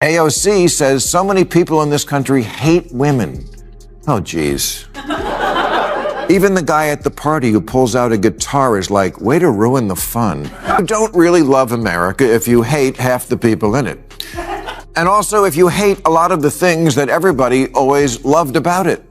AOC says so many people in this country hate women. Oh, geez. Even the guy at the party who pulls out a guitar is like, way to ruin the fun. You don't really love America if you hate half the people in it. And also if you hate a lot of the things that everybody always loved about it.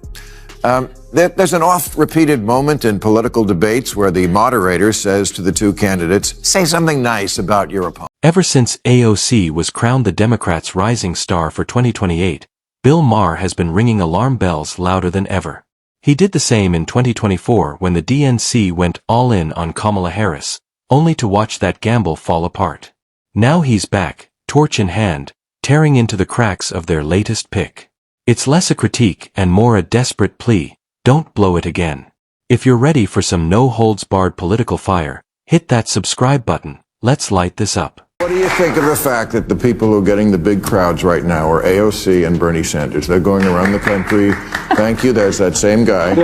There's an oft-repeated moment in political debates where the moderator says to the two candidates, say something nice about your opponent. Ever since AOC was crowned the Democrats' rising star for 2028, Bill Maher has been ringing alarm bells louder than ever. He did the same in 2024 when the DNC went all in on Kamala Harris, only to watch that gamble fall apart. Now he's back, torch in hand, tearing into the cracks of their latest pick. It's less a critique and more a desperate plea, don't blow it again. If you're ready for some no-holds-barred political fire, hit that subscribe button, let's light this up. What do you think of the fact that the people who are getting the big crowds right now are AOC and Bernie Sanders? They're going around the country. Thank you, there's that same guy.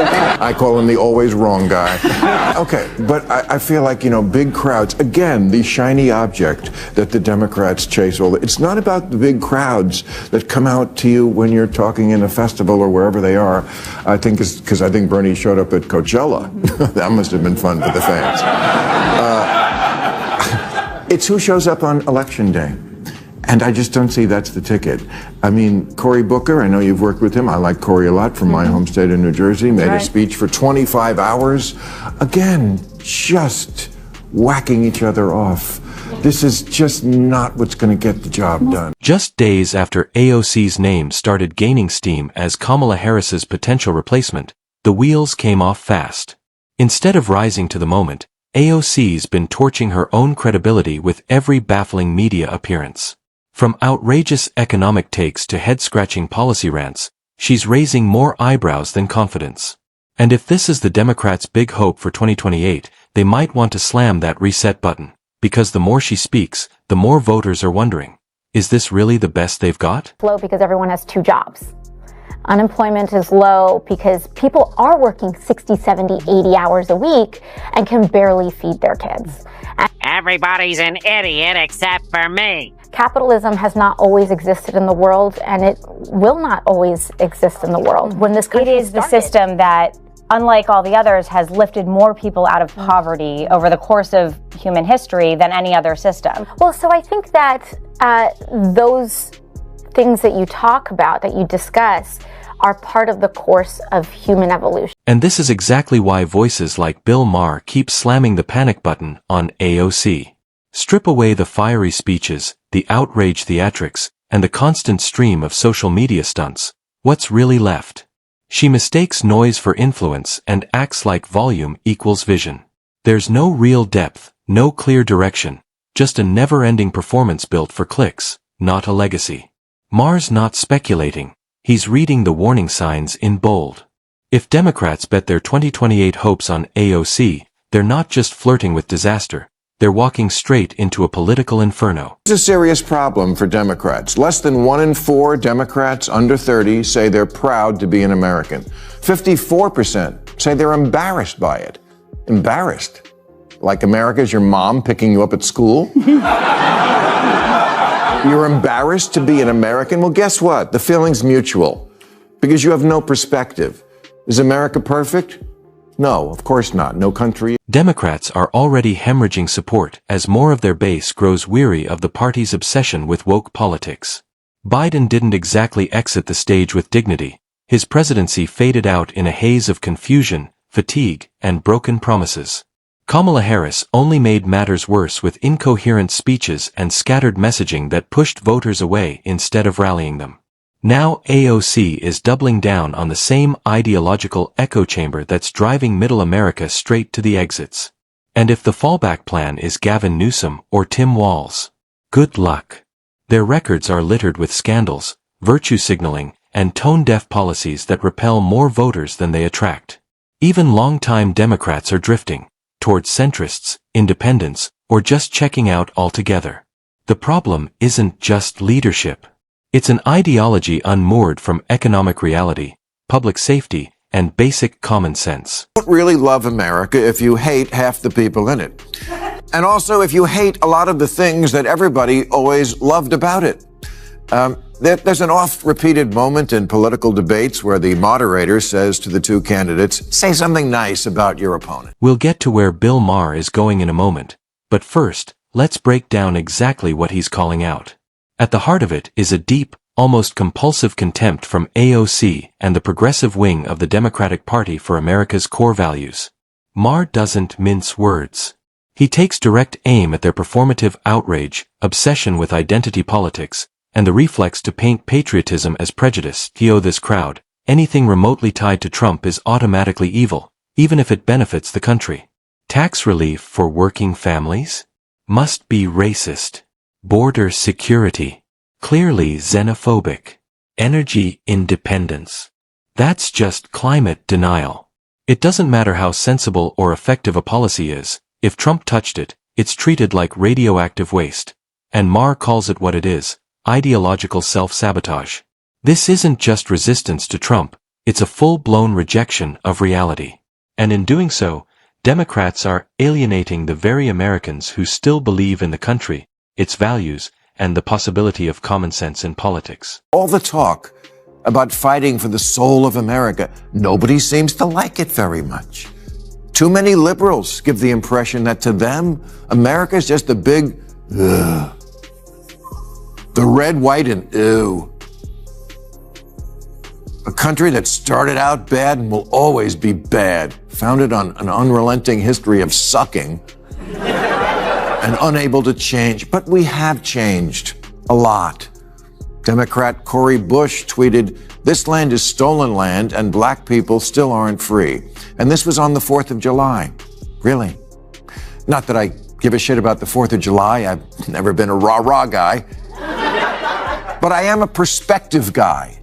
I call him the always wrong guy. Okay, but I feel like, big crowds, again, the shiny object that the Democrats chase. It's not about the big crowds that come out to you when you're talking in a festival or wherever they are. I think it's because I think Bernie showed up at Coachella. That must have been fun for the fans. It's who shows up on Election Day. And I just don't see that's the ticket. I mean, Cory Booker, I know you've worked with him. I like Cory a lot from my home state of New Jersey. Made a speech for 25 hours. Again, just whacking each other off. This is just not what's going to get the job done. Just days after AOC's name started gaining steam as Kamala Harris's potential replacement, the wheels came off fast. Instead of rising to the moment, AOC's been torching her own credibility with every baffling media appearance. From outrageous economic takes to head-scratching policy rants, she's raising more eyebrows than confidence. And if this is the Democrats' big hope for 2028, they might want to slam that reset button, because the more she speaks, the more voters are wondering, is this really the best they've got? Low because everyone has two jobs. Unemployment is low because people are working 60, 70, 80 hours a week and can barely feed their kids. Everybody's an idiot except for me. Capitalism has not always existed in the world, and it will not always exist in the world. When this country It is the system that, unlike all the others, has lifted more people out of poverty over the course of human history than any other system. Well, so I think that those things that you talk about, that you discuss, are part of the course of human evolution. And this is exactly why voices like Bill Maher keep slamming the panic button on AOC. Strip away the fiery speeches, the outrage theatrics, and the constant stream of social media stunts. What's really left? She mistakes noise for influence and acts like volume equals vision. There's no real depth, no clear direction, just a never-ending performance built for clicks, not a legacy. Maher's not speculating. He's reading the warning signs in bold. If Democrats bet their 2028 hopes on AOC, they're not just flirting with disaster, they're walking straight into a political inferno. It's a serious problem for Democrats. Less than 1 in 4 Democrats under 30 say they're proud to be an American. 54% say they're embarrassed by it. Embarrassed? Like America's your mom picking you up at school? You're embarrassed to be an American? Well, guess what? The feeling's mutual. Because you have no perspective. Is America perfect? No, of course not. No country. Democrats are already hemorrhaging support as more of their base grows weary of the party's obsession with woke politics. Biden didn't exactly exit the stage with dignity. His presidency faded out in a haze of confusion, fatigue, and broken promises. Kamala Harris only made matters worse with incoherent speeches and scattered messaging that pushed voters away instead of rallying them. Now AOC is doubling down on the same ideological echo chamber that's driving middle America straight to the exits. And if the fallback plan is Gavin Newsom or Tim Walz, good luck. Their records are littered with scandals, virtue signaling, and tone-deaf policies that repel more voters than they attract. Even longtime Democrats are drifting towards centrists, independents, or just checking out altogether. The problem isn't just leadership. It's an ideology unmoored from economic reality, public safety, and basic common sense. You don't really love America if you hate half the people in it. And also if you hate a lot of the things that everybody always loved about it. There's an oft-repeated moment in political debates where the moderator says to the two candidates, say something nice about your opponent. We'll get to where Bill Maher is going in a moment, but first, let's break down exactly what he's calling out. At the heart of it is a deep, almost compulsive contempt from AOC and the progressive wing of the Democratic Party for America's core values. Maher doesn't mince words. He takes direct aim at their performative outrage, obsession with identity politics, and the reflex to paint patriotism as prejudice. He owes this crowd, anything remotely tied to Trump is automatically evil, even if it benefits the country. Tax relief for working families? Must be racist. Border security? Clearly xenophobic. Energy independence? That's just climate denial. It doesn't matter how sensible or effective a policy is, if Trump touched it, it's treated like radioactive waste. And Maher calls it what it is, ideological self-sabotage. This isn't just resistance to Trump, it's a full-blown rejection of reality. And in doing so, Democrats are alienating the very Americans who still believe in the country, its values, and the possibility of common sense in politics. All the talk about fighting for the soul of America, nobody seems to like it very much. Too many liberals give the impression that to them, America's just a big, ugh. The red, white, and ew. A country that started out bad and will always be bad, founded on an unrelenting history of sucking and unable to change. But we have changed a lot. Democrat Cori Bush tweeted, "This land is stolen land and black people still aren't free." And this was on the 4th of July. Really? Not that I give a shit about the 4th of July. I've never been a rah-rah guy. But I am a perspective guy.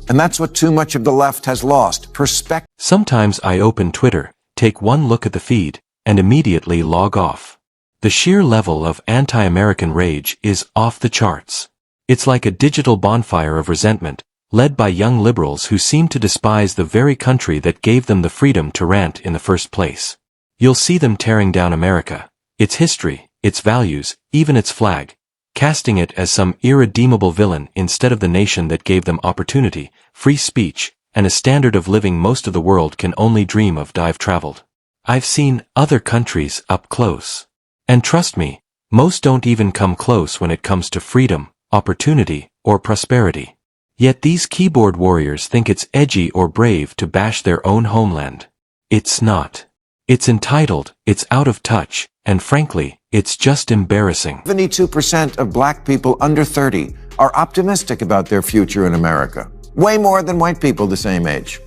And that's what too much of the left has lost. Perspective. Sometimes I open Twitter, take one look at the feed, and immediately log off. The sheer level of anti-American rage is off the charts. It's like a digital bonfire of resentment, led by young liberals who seem to despise the very country that gave them the freedom to rant in the first place. You'll see them tearing down America, its history, its values, even its flag, casting it as some irredeemable villain instead of the nation that gave them opportunity, free speech, and a standard of living most of the world can only dream of. I've traveled. I've seen other countries up close. And trust me, most don't even come close when it comes to freedom, opportunity, or prosperity. Yet these keyboard warriors think it's edgy or brave to bash their own homeland. It's not. It's entitled, it's out of touch, and frankly, it's just embarrassing. 72% of black people under 30 are optimistic about their future in America. Way more than white people the same age.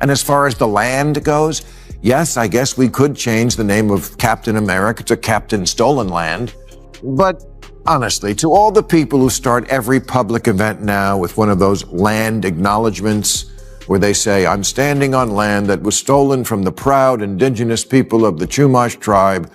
And as far as the land goes, yes, I guess we could change the name of Captain America to Captain Stolen Land. But honestly, to all the people who start every public event now with one of those land acknowledgements where they say, "I'm standing on land that was stolen from the proud indigenous people of the Chumash tribe,"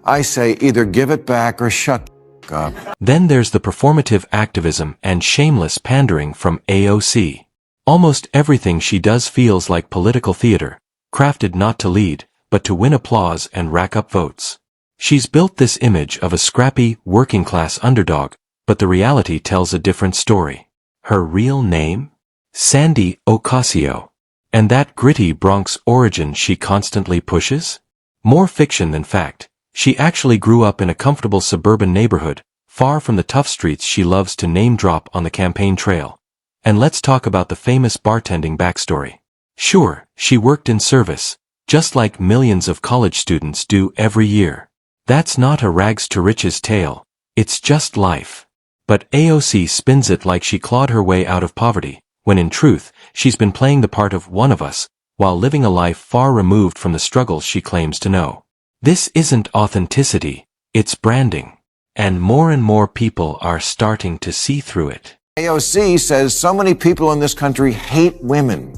I say either give it back or shut up. Then there's the performative activism and shameless pandering from AOC. Almost everything she does feels like political theater, crafted not to lead, but to win applause and rack up votes. She's built this image of a scrappy, working-class underdog, but the reality tells a different story. Her real name? Sandy Ocasio. And that gritty Bronx origin she constantly pushes? More fiction than fact. She actually grew up in a comfortable suburban neighborhood, far from the tough streets she loves to name-drop on the campaign trail. And let's talk about the famous bartending backstory. Sure, she worked in service, just like millions of college students do every year. That's not a rags-to-riches tale, it's just life. But AOC spins it like she clawed her way out of poverty, when in truth, she's been playing the part of one of us, while living a life far removed from the struggles she claims to know. This isn't authenticity, it's branding. And more people are starting to see through it. AOC says so many people in this country hate women.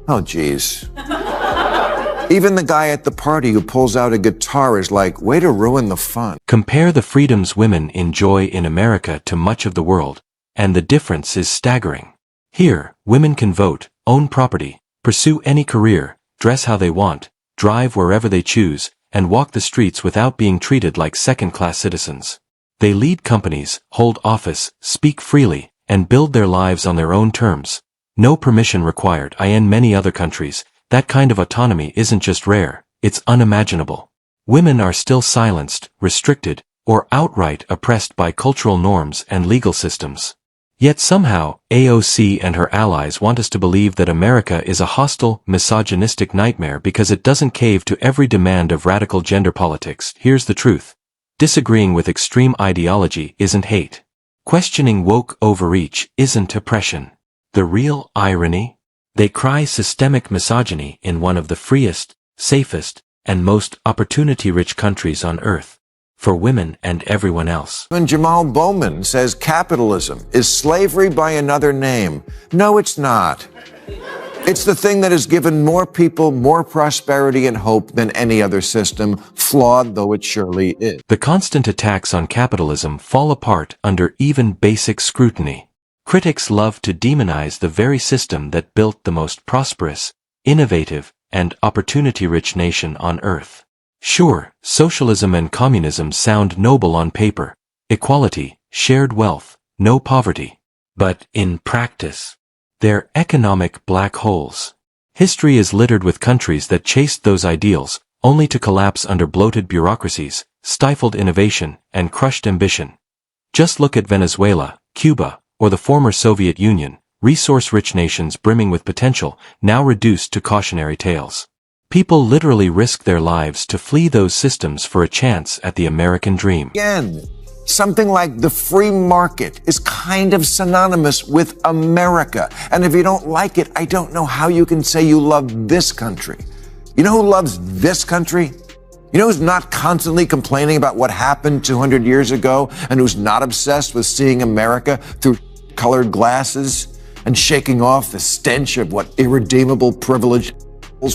Oh, geez. Even the guy at the party who pulls out a guitar is like, way to ruin the fun. Compare the freedoms women enjoy in America to much of the world, and the difference is staggering. Here, women can vote, own property, pursue any career, dress how they want, drive wherever they choose, and walk the streets without being treated like second-class citizens. They lead companies, hold office, speak freely, and build their lives on their own terms. No permission required. In many other countries, that kind of autonomy isn't just rare, it's unimaginable. Women are still silenced, restricted, or outright oppressed by cultural norms and legal systems. Yet somehow, AOC and her allies want us to believe that America is a hostile, misogynistic nightmare because it doesn't cave to every demand of radical gender politics. Here's the truth. Disagreeing with extreme ideology isn't hate. Questioning woke overreach isn't oppression. The real irony? They cry systemic misogyny in one of the freest, safest, and most opportunity-rich countries on earth. For women and everyone else. When Jamal Bowman says capitalism is slavery by another name, no, it's not. It's the thing that has given more people more prosperity and hope than any other system, flawed though it surely is. The constant attacks on capitalism fall apart under even basic scrutiny. Critics love to demonize the very system that built the most prosperous, innovative, and opportunity-rich nation on earth. Sure, socialism and communism sound noble on paper. Equality, shared wealth, no poverty. But in practice, they're economic black holes. History is littered with countries that chased those ideals, only to collapse under bloated bureaucracies, stifled innovation, and crushed ambition. Just look at Venezuela, Cuba, or the former Soviet Union, resource-rich nations brimming with potential, now reduced to cautionary tales. People literally risk their lives to flee those systems for a chance at the American dream. Again, something like the free market is kind of synonymous with America. And if you don't like it, I don't know how you can say you love this country. You know who loves this country? You know who's not constantly complaining about what happened 200 years ago and who's not obsessed with seeing America through colored glasses and shaking off the stench of what irredeemable privilege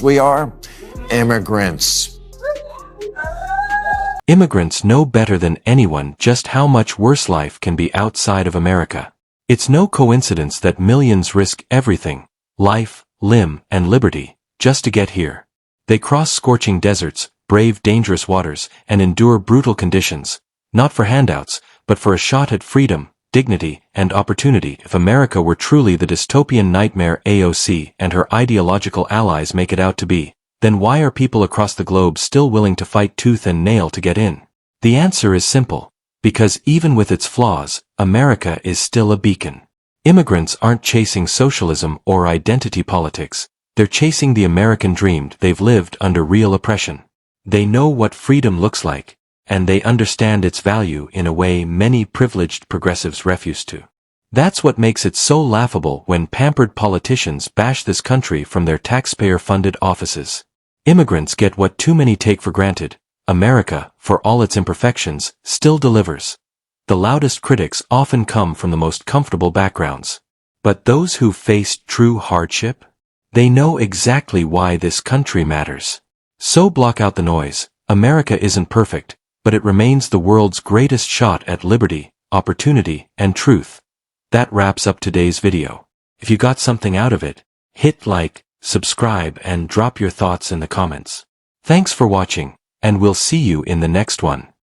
we are? Immigrants. Immigrants know better than anyone just how much worse life can be outside of America. It's no coincidence that millions risk everything, life, limb, and liberty, just to get here. They cross scorching deserts, brave dangerous waters, and endure brutal conditions, not for handouts, but for a shot at freedom, dignity, and opportunity. If America were truly the dystopian nightmare AOC and her ideological allies make it out to be, then why are people across the globe still willing to fight tooth and nail to get in? The answer is simple. Because even with its flaws, America is still a beacon. Immigrants aren't chasing socialism or identity politics. They're chasing the American dream. They've lived under real oppression. They know what freedom looks like, and they understand its value in a way many privileged progressives refuse to. That's what makes it so laughable when pampered politicians bash this country from their taxpayer-funded offices. Immigrants get what too many take for granted. America, for all its imperfections, still delivers. The loudest critics often come from the most comfortable backgrounds. But those who've faced true hardship? They know exactly why this country matters. So block out the noise. America isn't perfect, but it remains the world's greatest shot at liberty, opportunity, and truth. That wraps up today's video. If you got something out of it, hit like, subscribe, and drop your thoughts in the comments. Thanks for watching, and we'll see you in the next one.